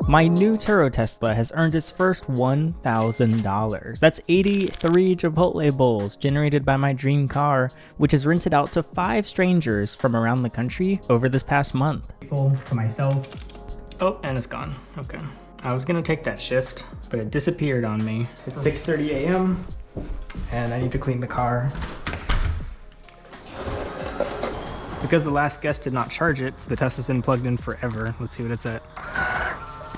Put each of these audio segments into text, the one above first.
My new Turo Tesla has earned its first $1,000. That's 83 Chipotle bowls generated by my dream car, which is rented out to 5 strangers from around the country over this past month. For myself. Oh, and it's gone. Okay. I was gonna take that shift, but it disappeared on me. It's 6:30 a.m. and I need to clean the car. Because the last guest did not charge it, the Tesla's been plugged in forever. Let's see what it's at.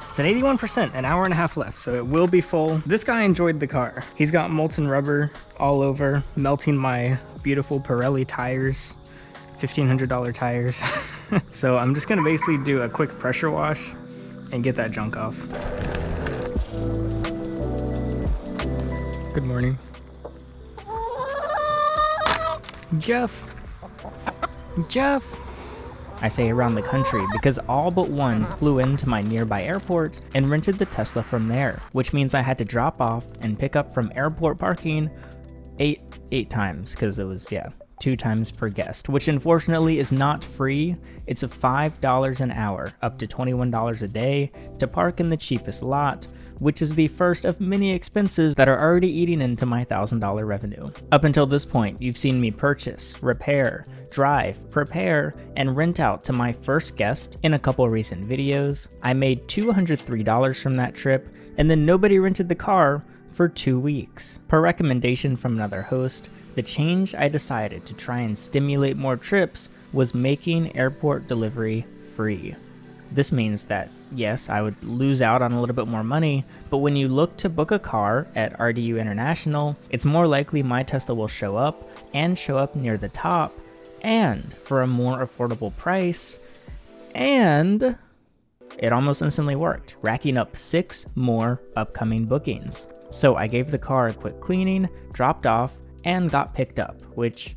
It's at 81%, an hour and a half left, so it will be full. This guy enjoyed the car. He's got molten rubber all over, melting my beautiful Pirelli tires, $1,500 tires. So I'm just gonna basically do a quick pressure wash and get that junk off. Good morning. Jeff. I say around the country because all but one flew into my nearby airport and rented the Tesla from there, which means I had to drop off and pick up from airport parking eight times, because it was, 2 times per guest, which unfortunately is not free. It's a $5 an hour, up to $21 a day to park in the cheapest lot, which is the first of many expenses that are already eating into my $1,000 revenue. Up until this point, you've seen me purchase, repair, drive, prepare, and rent out to my first guest in a couple recent videos. I made $203 from that trip, and then nobody rented the car for 2 weeks. Per recommendation from another host, the change I decided to try and stimulate more trips was making airport delivery free. This means that, yes, I would lose out on a little bit more money, but when you look to book a car at RDU International, it's more likely my Tesla will show up near the top and for a more affordable price, and it almost instantly worked, racking up 6 more upcoming bookings. So I gave the car a quick cleaning, dropped off, and got picked up, which,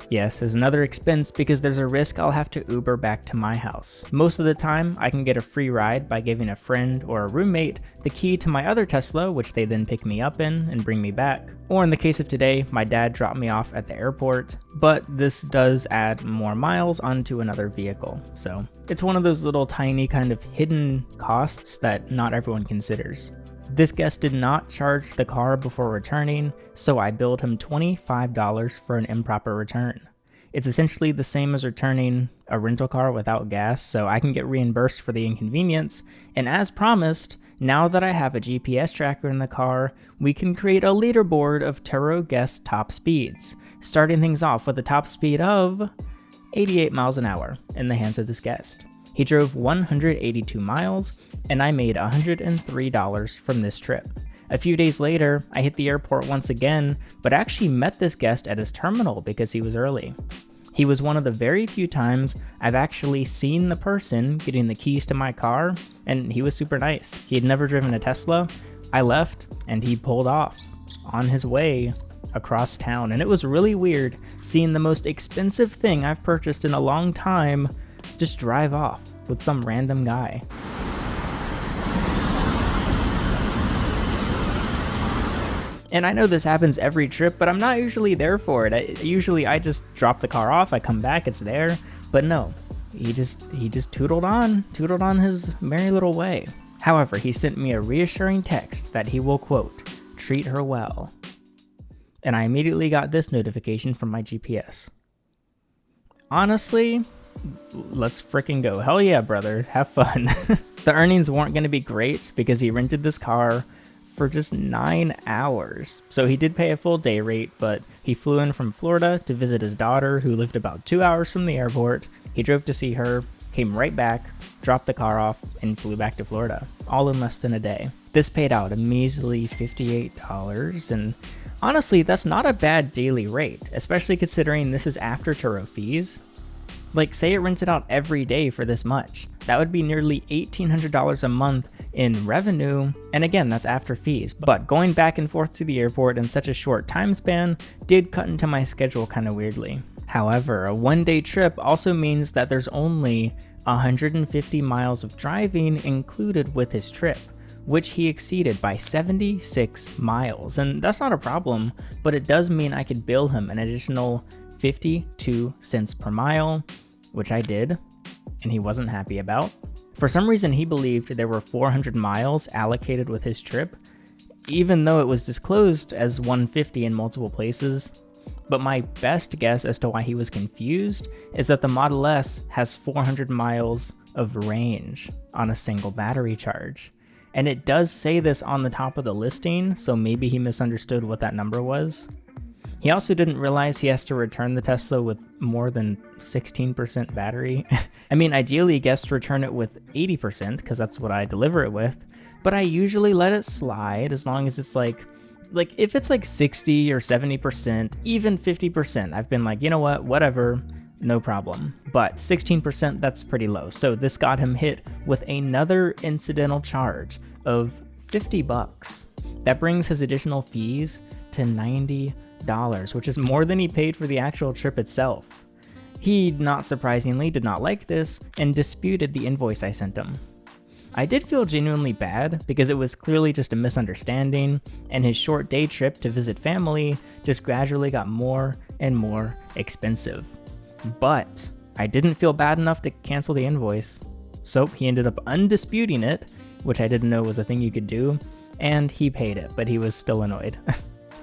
yes, is another expense because there's a risk I'll have to Uber back to my house. Most of the time, I can get a free ride by giving a friend or a roommate the key to my other Tesla, which they then pick me up in and bring me back. Or in the case of today, my dad dropped me off at the airport, but this does add more miles onto another vehicle. So it's one of those little tiny kind of hidden costs that not everyone considers. This guest did not charge the car before returning, so I billed him $25 for an improper return. It's essentially the same as returning a rental car without gas, so I can get reimbursed for the inconvenience, and as promised, now that I have a GPS tracker in the car, we can create a leaderboard of Turo guest top speeds, starting things off with a top speed of 88 miles an hour in the hands of this guest. He drove 182 miles, and I made $103 from this trip. A few days later, I hit the airport once again, but actually met this guest at his terminal because he was early. He was one of the very few times I've actually seen the person getting the keys to my car, and he was super nice. He had never driven a Tesla. I left, and he pulled off on his way across town, and it was really weird seeing the most expensive thing I've purchased in a long time just drive off with some random guy. And I know this happens every trip, but I'm not usually there for it. I just drop the car off, I come back, it's there. But no, he just tootled on his merry little way. However, he sent me a reassuring text that he will, quote, treat her well. And I immediately got this notification from my GPS. Honestly, let's freaking go. Hell yeah, brother. Have fun. The earnings weren't going to be great because he rented this car for just 9 hours. So he did pay a full day rate, but he flew in from Florida to visit his daughter who lived about 2 hours from the airport. He drove to see her, came right back, dropped the car off, and flew back to Florida, all in less than a day. This paid out a measly $58, and honestly, that's not a bad daily rate, especially considering this is after Turo fees. Like, say it rents it out every day for this much. That would be nearly $1,800 a month in revenue, and again, that's after fees. But going back and forth to the airport in such a short time span did cut into my schedule kind of weirdly. However, a one-day trip also means that there's only 150 miles of driving included with his trip, which he exceeded by 76 miles. And that's not a problem, but it does mean I could bill him an additional 52 cents per mile, which I did, and he wasn't happy about. For some reason, he believed there were 400 miles allocated with his trip, even though it was disclosed as 150 in multiple places. But my best guess as to why he was confused is that the Model S has 400 miles of range on a single battery charge. And it does say this on the top of the listing, so maybe he misunderstood what that number was. He also didn't realize he has to return the Tesla with more than 16% battery. I mean, ideally guests return it with 80% because that's what I deliver it with, but I usually let it slide as long as it's like if it's like 60 or 70%, even 50%, I've been like, you know what, whatever, no problem. But 16%, that's pretty low. So this got him hit with another incidental charge of $50. That brings his additional fees to $90, which is more than he paid for the actual trip itself. He, not surprisingly, did not like this and disputed the invoice I sent him. I did feel genuinely bad because it was clearly just a misunderstanding, and his short day trip to visit family just gradually got more and more expensive. But I didn't feel bad enough to cancel the invoice, so he ended up undisputing it, which I didn't know was a thing you could do, and he paid it, but he was still annoyed.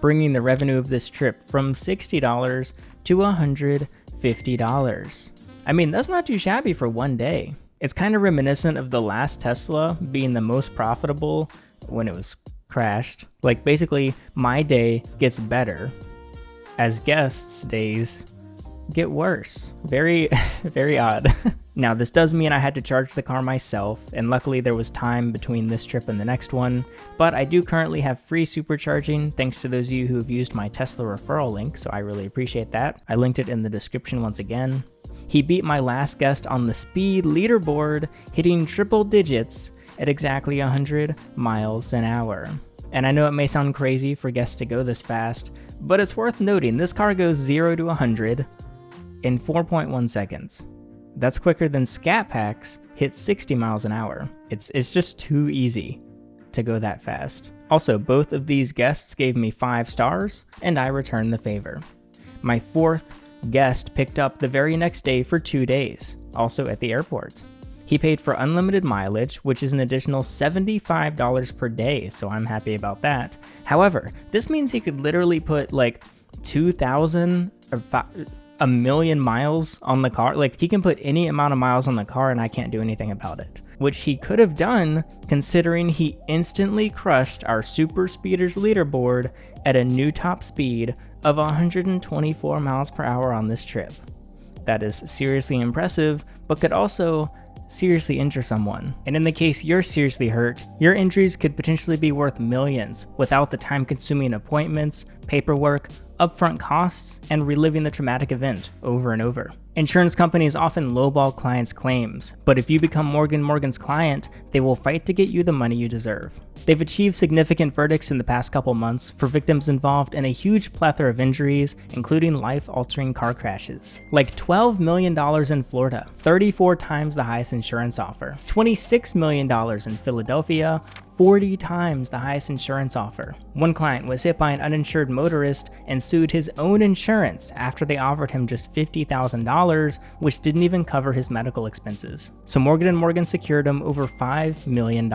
Bringing the revenue of this trip from $60 to $150. I mean, that's not too shabby for one day. It's kind of reminiscent of the last Tesla being the most profitable when it was crashed. Like, basically, my day gets better as guests' days get worse. Very, very odd. Now, this does mean I had to charge the car myself, and luckily there was time between this trip and the next one, but I do currently have free supercharging thanks to those of you who have used my Tesla referral link, so I really appreciate that. I linked it in the description once again. He beat my last guest on the speed leaderboard, hitting triple digits at exactly 100 miles an hour. And I know it may sound crazy for guests to go this fast, but it's worth noting this car goes 0 to 100 in 4.1 seconds. That's quicker than Scat Packs hit 60 miles an hour. It's just too easy to go that fast. Also, both of these guests gave me 5 stars, and I returned the favor. My fourth guest picked up the very next day for 2 days, also at the airport. He paid for unlimited mileage, which is an additional $75 per day, so I'm happy about that. However, this means he could literally put like 2,000 or 1,000,000 miles on the car. Like, he can put any amount of miles on the car and I can't do anything about it. Which he could have done considering he instantly crushed our super speeders leaderboard at a new top speed of 124 miles per hour on this trip. That is seriously impressive, but could also seriously injure someone. And in the case you're seriously hurt, your injuries could potentially be worth millions without the time-consuming appointments, paperwork, upfront costs, and reliving the traumatic event over and over. Insurance companies often lowball clients' claims, but if you become Morgan & Morgan's client, they will fight to get you the money you deserve. They've achieved significant verdicts in the past couple months for victims involved in a huge plethora of injuries, including life-altering car crashes. Like $12 million in Florida, 34 times the highest insurance offer, $26 million in Philadelphia, 40 times the highest insurance offer. One client was hit by an uninsured motorist and sued his own insurance after they offered him just $50,000, which didn't even cover his medical expenses. So Morgan & Morgan secured him over $5 million.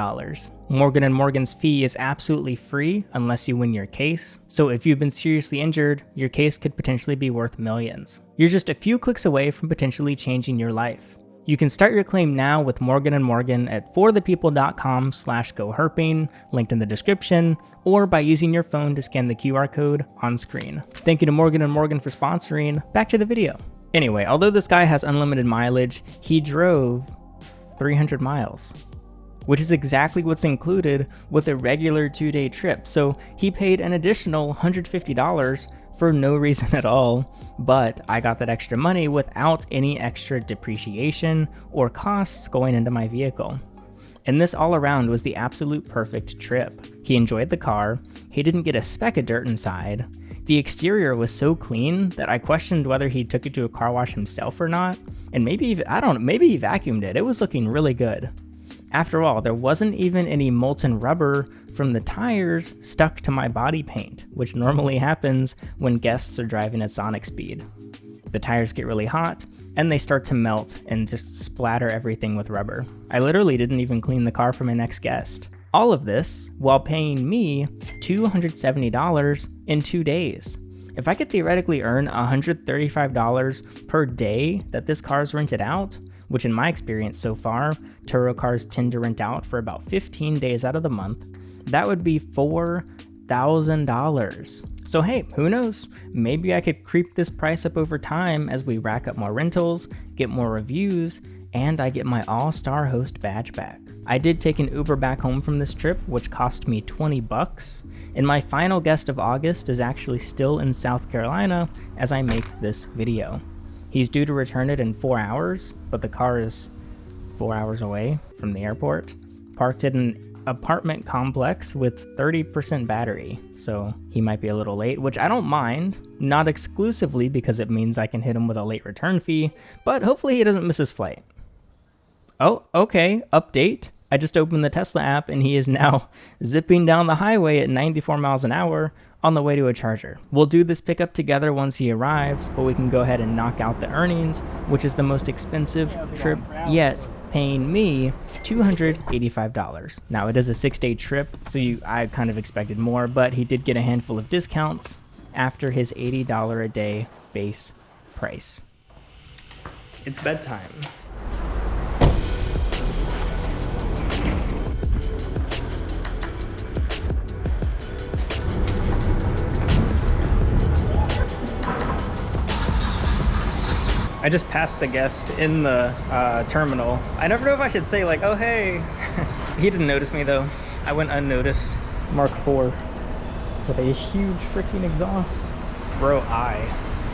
Morgan & Morgan's fee is absolutely free unless you win your case. So if you've been seriously injured, your case could potentially be worth millions. You're just a few clicks away from potentially changing your life. You can start your claim now with Morgan & Morgan at forthepeople.com/goherping, linked in the description, or by using your phone to scan the QR code on screen. Thank you to Morgan & Morgan for sponsoring. Back to the video. Anyway, although this guy has unlimited mileage, he drove 300 miles, which is exactly what's included with a regular 2-day trip. So he paid an additional $150 for no reason at all, but I got that extra money without any extra depreciation or costs going into my vehicle. And this all around was the absolute perfect trip. He enjoyed the car, he didn't get a speck of dirt inside, the exterior was so clean that I questioned whether he took it to a car wash himself or not, and maybe he vacuumed it. It was looking really good. After all, there wasn't even any molten rubber from the tires stuck to my body paint, which normally happens when guests are driving at Sonic speed. The tires get really hot, and they start to melt and just splatter everything with rubber. I literally didn't even clean the car for my next guest. All of this while paying me $270 in 2 days. If I could theoretically earn $135 per day that this car's rented out, which in my experience so far, Turo cars tend to rent out for about 15 days out of the month, that would be $4,000. So hey, who knows? Maybe I could creep this price up over time as we rack up more rentals, get more reviews, and I get my all-star host badge back. I did take an Uber back home from this trip, which cost me $20, and my final guest of August is actually still in South Carolina as I make this video. He's due to return it in 4 hours, but the car is 4 hours away from the airport, parked in an apartment complex with 30% battery, so he might be a little late, which I don't mind, not exclusively because it means I can hit him with a late return fee, but hopefully he doesn't miss his flight. Oh, okay, update. I just opened the Tesla app and he is now zipping down the highway at 94 miles an hour on the way to a charger. We'll do this pickup together once he arrives, but we can go ahead and knock out the earnings, which is the most expensive trip yet, paying me $285. Now it is a 6-day trip, so I kind of expected more, but he did get a handful of discounts after his $80 a day base price. It's bedtime. I just passed the guest in the terminal. I never know if I should say like, oh hey. He didn't notice me though. I went unnoticed. Mark IV with a huge freaking exhaust. Row I.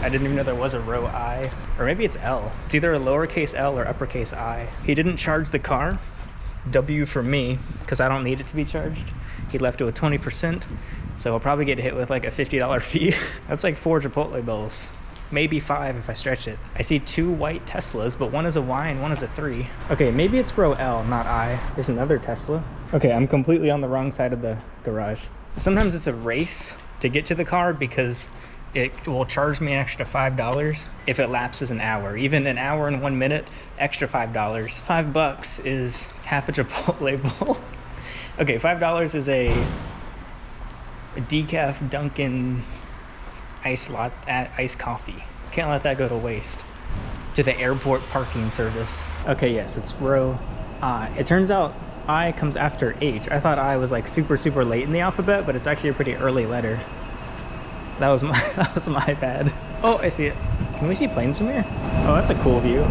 I didn't even know there was a row I. Or maybe it's L. It's either a lowercase L or uppercase I. He didn't charge the car. W for me, because I don't need it to be charged. He left it with 20%, so I'll probably get hit with like a $50 fee. That's like 4 Chipotle bills. Maybe 5 if I stretch it. I see 2 white Teslas, but one is a Y and one is a 3. Okay, maybe it's row L, not I. There's another Tesla. Okay, I'm completely on the wrong side of the garage. Sometimes it's a race to get to the car because it will charge me an extra $5 if it lapses an hour. Even an hour and 1 minute, extra $5. $5 is half a Chipotle bowl. Okay, $5 is a decaf Dunkin' iced coffee. Can't let that go to waste. To the airport parking service. Okay, yes, it's row I. It turns out I comes after H. I thought I was like super late in the alphabet, but it's actually a pretty early letter. That was my bad. Oh, I see it. Can we see planes from here? Oh, that's a cool view.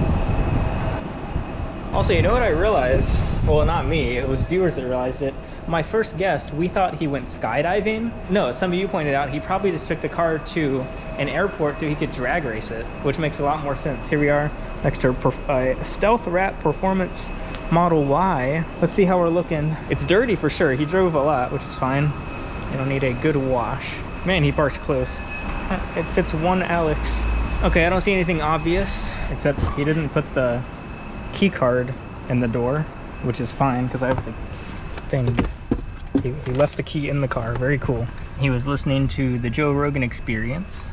Also, you know what I realized? Well, not me, it was viewers that realized it. My first guest, we thought he went skydiving. No, some of you pointed out he probably just took the car to an airport so he could drag race it, which makes a lot more sense. Here we are next to a Stealth Rat Performance Model Y. Let's see how we're looking. It's dirty for sure. He drove a lot, which is fine. It'll need a good wash. Man, he parked close. It fits one Alex. Okay, I don't see anything obvious, except he didn't put the key card in the door, which is fine because I have the thing. He left the key in the car. Very cool. He was listening to the Joe Rogan Experience.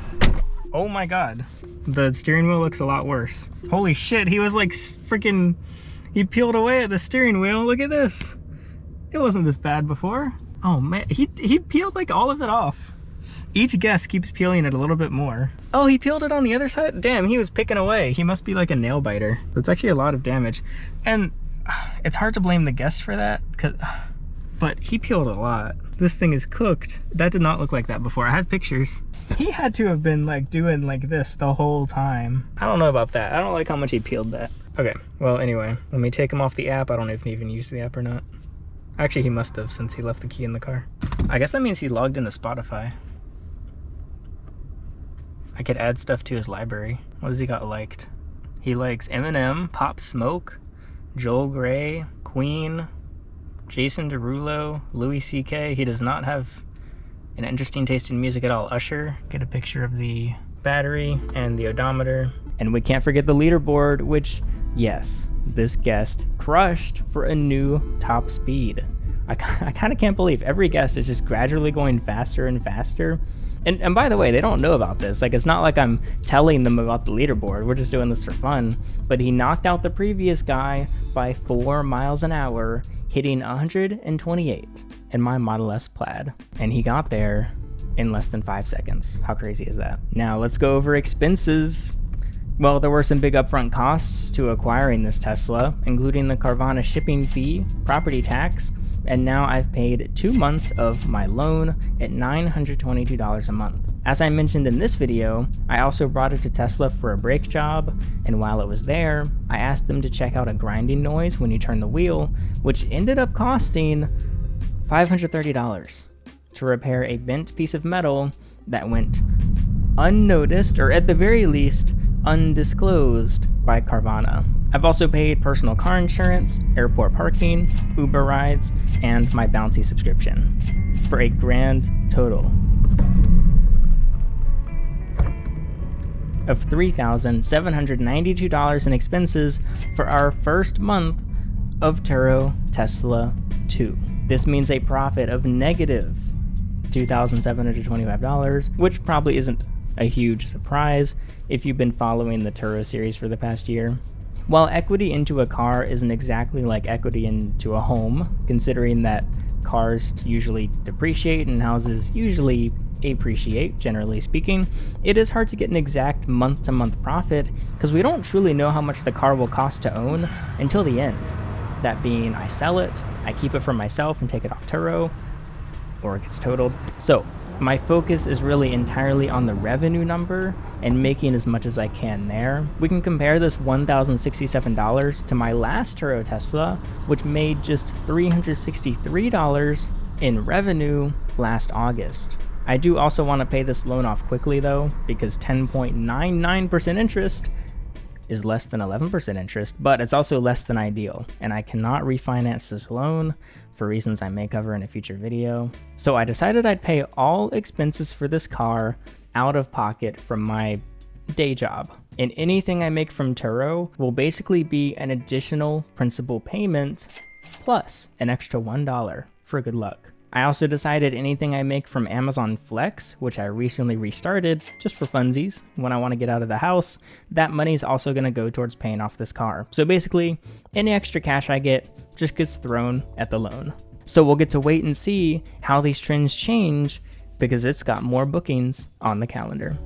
Oh my god, the steering wheel looks a lot worse. Holy shit, he was like freaking, he peeled away at the steering wheel. Look at this. It wasn't this bad before. Oh man, he peeled like all of it off. Each guest keeps peeling it a little bit more. Oh, he peeled it on the other side? Damn, he was picking away. He must be like a nail biter. That's actually a lot of damage. And it's hard to blame the guest for that, but he peeled a lot. This thing is cooked. That did not look like that before. I have pictures. He had to have been like doing like this the whole time. I don't know about that. I don't like how much he peeled that. Okay, well anyway, let me take him off the app. I don't even use the app or not. Actually, he must have since he left the key in the car. I guess that means he logged into Spotify. I could add stuff to his library. What has he got liked? He likes Eminem, Pop Smoke, Joel Grey, Queen, Jason Derulo, Louis C.K. He does not have an interesting taste in music at all. Usher. Get a picture of the battery and the odometer. And we can't forget the leaderboard, which, yes, this guest crushed for a new top speed. I kind of can't believe every guest is just gradually going faster and faster. And by the way, they don't know about this. Like, it's not like I'm telling them about the leaderboard. We're just doing this for fun. But he knocked out the previous guy by 4 miles an hour, hitting 128 in my Model S Plaid. And he got there in less than 5 seconds. How crazy is that? Now let's go over expenses. Well, there were some big upfront costs to acquiring this Tesla, including the Carvana shipping fee, property tax, and now I've paid 2 months of my loan at $922 a month. As I mentioned in this video, I also brought it to Tesla for a brake job, and while it was there, I asked them to check out a grinding noise when you turn the wheel, which ended up costing $530 to repair a bent piece of metal that went unnoticed, or at the very least, undisclosed by Carvana. I've also paid personal car insurance, airport parking, Uber rides, and my Bouncy subscription, for a grand total of $3,792 in expenses for our first month of Turo Tesla 2. This means a profit of negative $2,725, which probably isn't a huge surprise if you've been following the Turo series for the past year. While equity into a car isn't exactly like equity into a home, considering that cars usually depreciate and houses usually appreciate, generally speaking, it is hard to get an exact month-to-month profit because we don't truly know how much the car will cost to own until the end. That being, I sell it, I keep it for myself and take it off Turo, or it gets totaled. So my focus is really entirely on the revenue number and making as much as I can there. We can compare this $1,067 to my last Turo Tesla, which made just $363 in revenue last August. I do also want to pay this loan off quickly though, because 10.99% interest is less than 11% interest, but it's also less than ideal, and I cannot refinance this loan for reasons I may cover in a future video. So I decided I'd pay all expenses for this car out of pocket from my day job. And anything I make from Turo will basically be an additional principal payment plus an extra $1 for good luck. I also decided anything I make from Amazon Flex, which I recently restarted just for funsies when I want to get out of the house, that money is also going to go towards paying off this car. So basically, any extra cash I get just gets thrown at the loan. So we'll get to wait and see how these trends change because it's got more bookings on the calendar.